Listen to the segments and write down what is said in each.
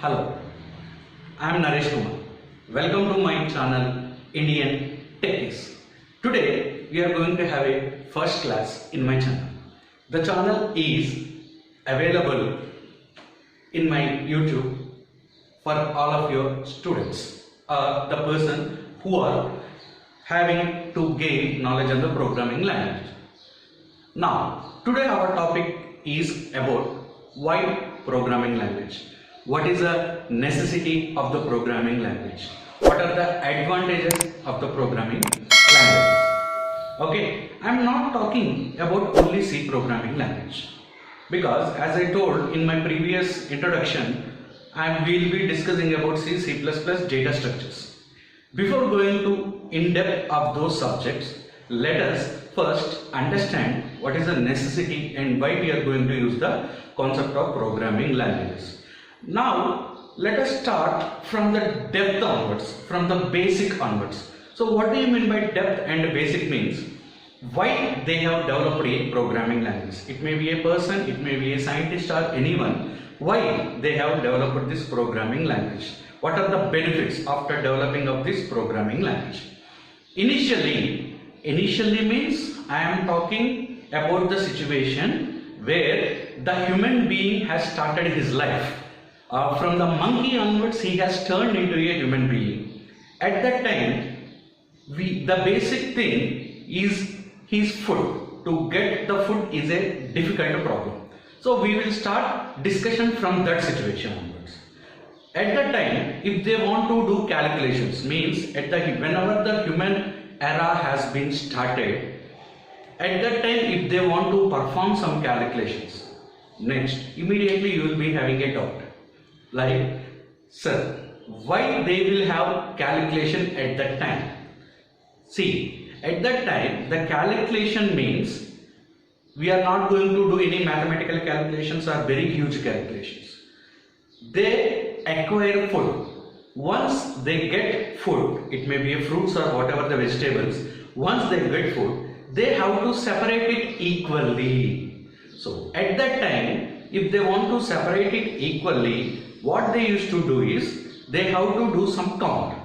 Hello, I am Naresh Kumar. Welcome to my channel Indian Techies. Today we are going to have a first class in my channel. The channel is available in my YouTube for all of your students or the person who are having to gain knowledge on the programming language. Now, today our topic is about why programming language. What is the necessity of the programming language? What are the advantages of the programming language? Okay, I am not talking about only C programming language, because as I told in my previous introduction, I will be discussing about C, C++, data structures. Before going to in-depth of those subjects, let us first understand what is the necessity and why we are going to use the concept of programming languages. Now let us start from the depth onwards, from the basic onwards. So what do you mean by depth and basic means? Why they have developed a programming language? It may be a person, it may be a scientist or anyone. Why they have developed this programming language? What are the benefits after developing of this programming language? Initially means I am talking about the situation where the human being has started his life. From the monkey onwards, he has turned into a human being. At that time, the basic thing is his food. To get the food is a difficult problem. So we will start discussion from that situation onwards. At that time, if they want to do calculations, means whenever the human era has been started, at that time if they want to perform some calculations, next immediately you will be having a doubt. Like, sir, why they will have calculation at that time? See, at that time the calculation means we are not going to do any mathematical calculations or very huge calculations. They acquire food. Once they get food, it may be a fruits or whatever the vegetables, once they get food, they have to separate it equally. So at that time, if they want to separate it equally, what they used to do is they have to do some count.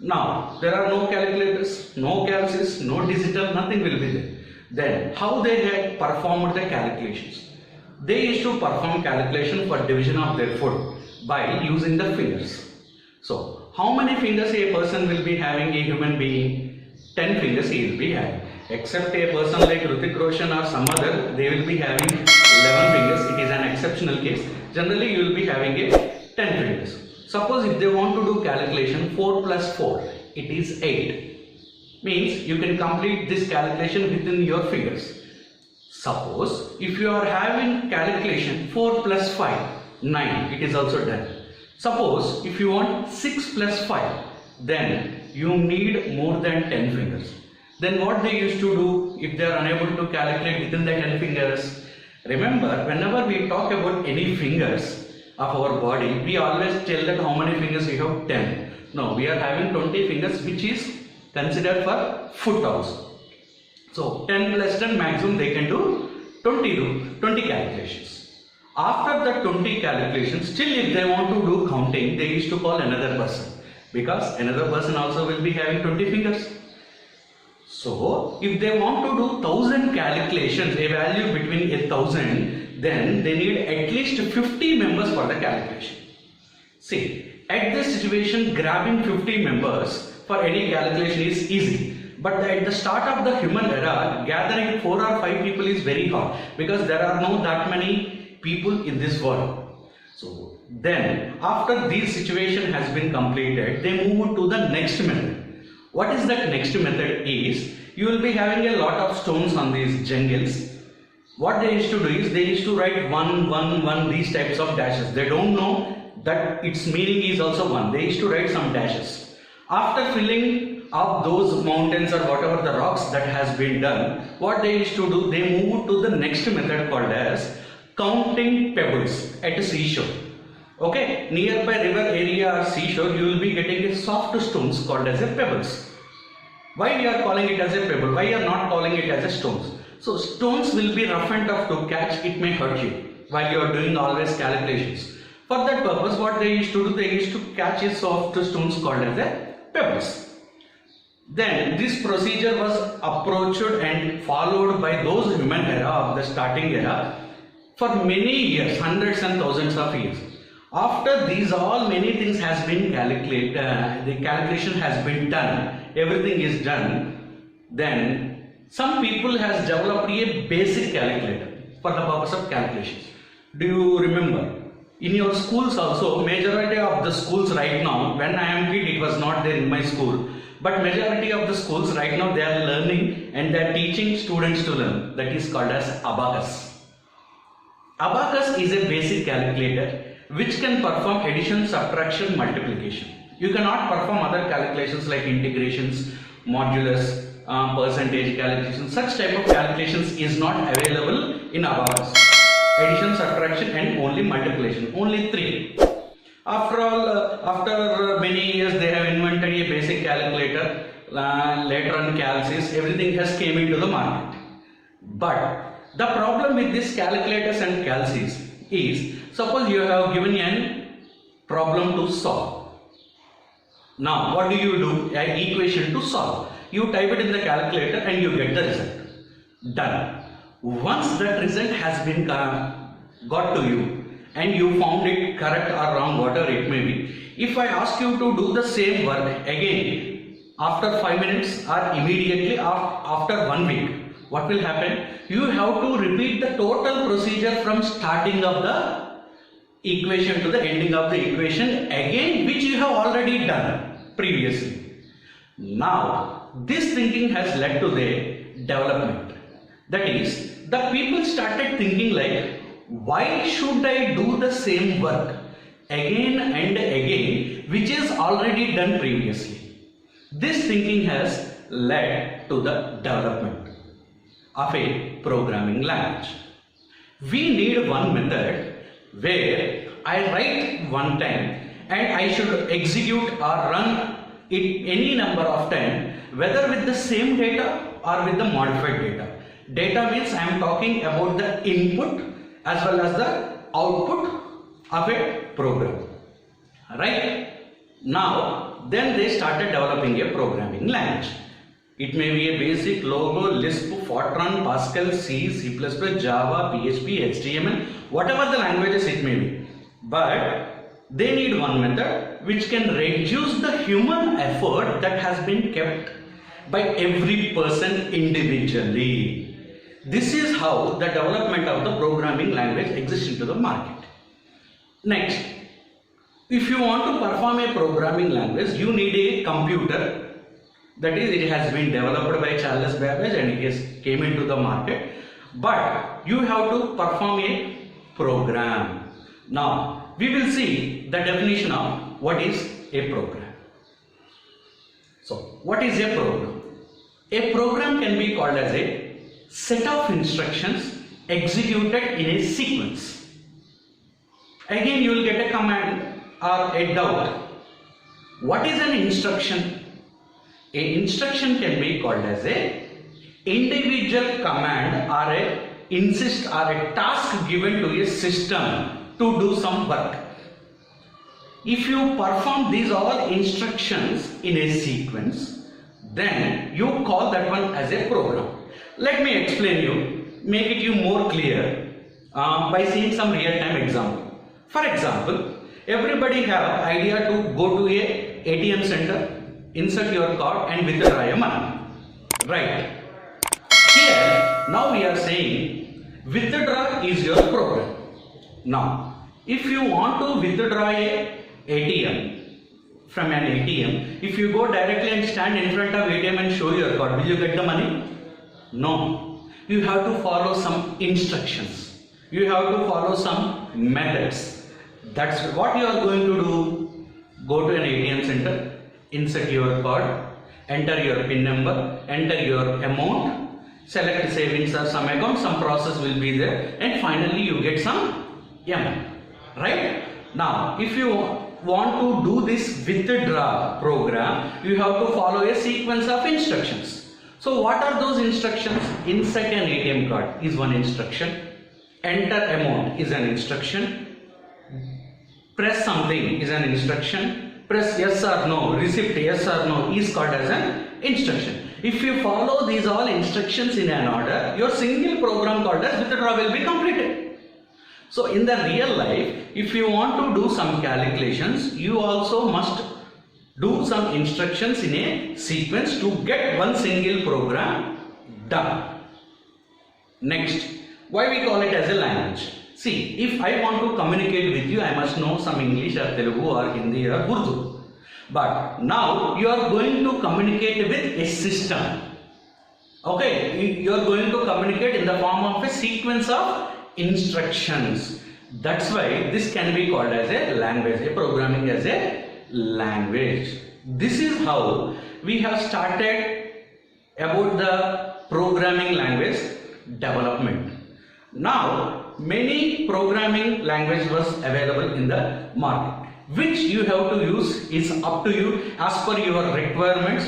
Now there are no calculators, no calcs, no digital, nothing will be there. Then how they had performed the calculations? They used to perform calculation for division of their food by using the fingers. So how many fingers a person will be having, a human being? 10 fingers he will be having. Except a person like Hrithik Roshan or some other, they will be having 11 fingers. It is an exceptional case. Generally you will be having a 10 fingers. Suppose if they want to do calculation 4 plus 4, it is 8. Means you can complete this calculation within your fingers. Suppose if you are having calculation 4 plus 5, 9, it is also done. Suppose if you want 6 plus 5, then you need more than 10 fingers. Then what they used to do if they are unable to calculate within the 10 fingers? Remember, whenever we talk about any fingers of our body, we always tell that how many fingers we have? 10. No, we are having 20 fingers, which is considered for foot also. So 10 plus 10 maximum they can do 20 calculations. After the 20 calculations, still if they want to do counting, they used to call another person, because another person also will be having 20 fingers. So if they want to do 1000 calculations, a value between 1000, then they need at least 50 members for the calculation. See, at this situation, grabbing 50 members for any calculation is easy. But at the start of the human era, gathering 4 or 5 people is very hard, because there are not that many people in this world. So then after this situation has been completed, they move to the next method. What is that next method is, you will be having a lot of stones on these jungles. What they used to do is, they used to write 1, 1, 1, these types of dashes. They don't know that its meaning is also 1. They used to write some dashes. After filling up those mountains or whatever the rocks that has been done, what they used to do, they move to the next method called as counting pebbles at a seashore. Okay, nearby river area or seashore, you will be getting a soft stones called as a pebbles. Why we are calling it as a pebble? Why are not calling it as a stones? So stones will be rough and tough to catch, it may hurt you while you are doing always calculations. For that purpose, what they used to do, they used to catch a soft stones called as a pebbles. Then this procedure was approached and followed by those human era of the starting era for many years, hundreds and thousands of years. After these all many things has been calculated, the calculation has been done, everything is done, then some people has developed a basic calculator for the purpose of calculations. Do you remember? In your schools also, majority of the schools right now, when I am kid it was not there in my school, but majority of the schools right now they are learning and they are teaching students to learn. That is called as abacus. Abacus is a basic calculator which can perform addition, subtraction, multiplication. You cannot perform other calculations like integrations, modulus, percentage calculations. Such type of calculations is not available in abacus. Addition, subtraction and only multiplication, only three. After all, after many years they have invented a basic calculator, later on calcs, everything has came into the market. But the problem with these calculators and calcs is, suppose you have given a problem to solve. Now what do? An equation to solve. You type it in the calculator and you get the result. Done. Once that result has been got to you and you found it correct or wrong, whatever it may be, if I ask you to do the same work again after 5 minutes or immediately after 1 week, what will happen? You have to repeat the total procedure from starting of the equation to the ending of the equation again, which you have already done previously. Now this thinking has led to the development. That is, the people started thinking like, why should I do the same work again and again which is already done previously? This thinking has led to the development of a programming language. We need one method where I write one time and I should execute or run it any number of times, whether with the same data or with the modified data. Data means I am talking about the input as well as the output of a program. Right? Now, then they started developing a programming language. It may be a basic, Logo, Lisp, Fortran, Pascal, C, C++, Java, PHP, HTML, whatever the languages it may be. But they need one method which can reduce the human effort that has been kept by every person individually. This is how the development of the programming language exists into the market. Next, if you want to perform a programming language, you need a computer. That is, it has been developed by Charles Babbage and it has came into the market. But you have to perform a program. Now, we will see the definition of what is a program. So, what is a program? A program can be called as a set of instructions executed in a sequence. Again, you will get a command or a doubt. What is an instruction? An instruction can be called as a individual command or a task given to a system to do some work. If you perform these all instructions in a sequence, then you call that one as a program. Let me explain you, make it you more clear by seeing some real-time example. For example, everybody have idea to go to a ATM center, insert your card and withdraw your money. Right. Here, now we are saying withdraw is your program. Now, if you want to withdraw a ATM from an ATM, if you go directly and stand in front of ATM and show your card, will you get the money? No, you have to follow some instructions. You have to follow some methods. That's what you are going to do. Go to an ATM center, insert your card, enter your PIN number, enter your amount, select savings or some account, some process will be there, and finally you get some amount. Right? Now, if you want to do this withdraw program, you have to follow a sequence of instructions. So what are those instructions? Insert an ATM card is one instruction. Enter amount is an instruction. press something is an instruction, press yes or no, receipt yes or no is called as an instruction. If you follow these all instructions in an order, your single program called as withdraw will be completed. So in the real life, if you want to do some calculations, you also must do some instructions in a sequence to get one single program done. Next, why we call it as a language? See, if I want to communicate with you, I must know some English or Telugu or Hindi or Urdu. But now you are going to communicate with a system. Okay, you are going to communicate in the form of a sequence of instructions. That's why this can be called as a language, a programming as a language. This is how we have started about the programming language development. Now, many programming language was available in the market. Which you have to use is up to you as per your requirements,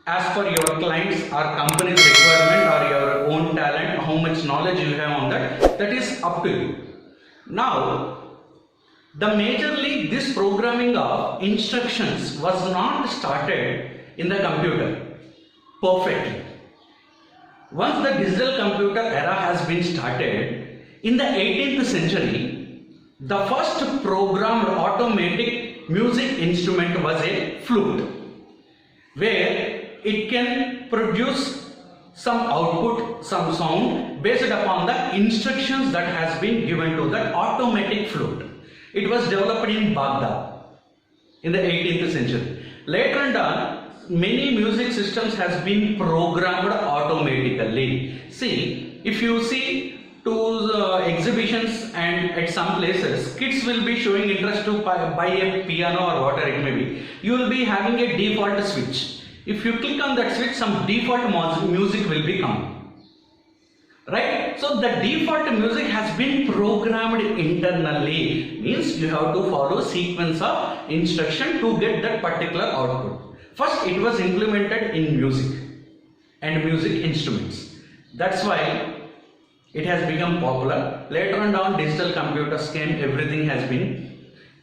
as per your clients or company's requirement or your own talent, how much knowledge you have on that is up to you. Now, the majorly this programming of instructions was not started in the computer perfectly. Once the digital computer era has been started, in the 18th century, the first programmed automatic music instrument was a flute, where it can produce some output, some sound based upon the instructions that has been given to that automatic flute. It was developed in Baghdad in the 18th century. Later on, many music systems has been programmed automatically. See, if you see to exhibitions and at some places, kids will be showing interest to buy a piano or whatever it may be. You will be having a default switch. If you click on that switch, some default music will be coming. Right? So the default music has been programmed internally. Means you have to follow sequence of instruction to get that particular output. First, it was implemented in music and music instruments. That's why it has become popular. Later on down, digital computers came, everything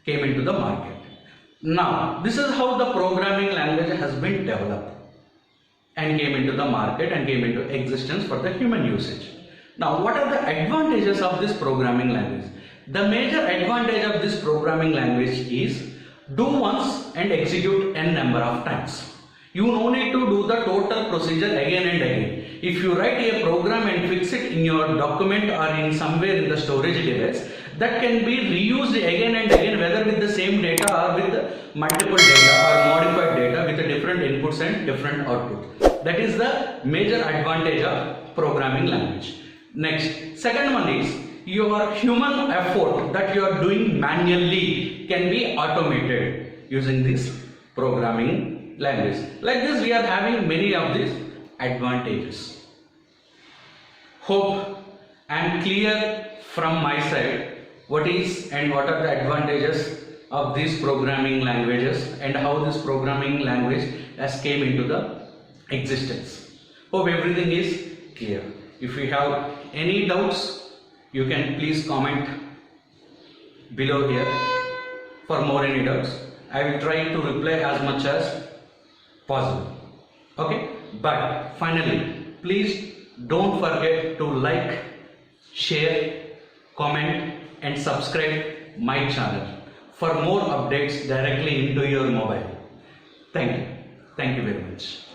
came into the market. Now, this is how the programming language has been developed and came into the market and came into existence for the human usage. Now, what are the advantages of this programming language? The major advantage of this programming language is do once and execute n number of times. You no need to do the total procedure again and again. If you write a program and fix it in your document or in somewhere in the storage device, that can be reused again and again, whether with the same data or with multiple data or modified data with different inputs and different output. That is the major advantage of programming language. Next, second one is your human effort that you are doing manually can be automated using this programming language. Like this, we are having many of these advantages. Hope I am clear from my side what is and what are the advantages of these programming languages and how this programming language has came into the existence. Hope everything is clear. If you have any doubts, you can please comment below here for more any doubts. I will try to reply as much as possible. Okay, but finally, please don't forget to like, share, comment and subscribe my channel for more updates directly into your mobile. Thank you very much.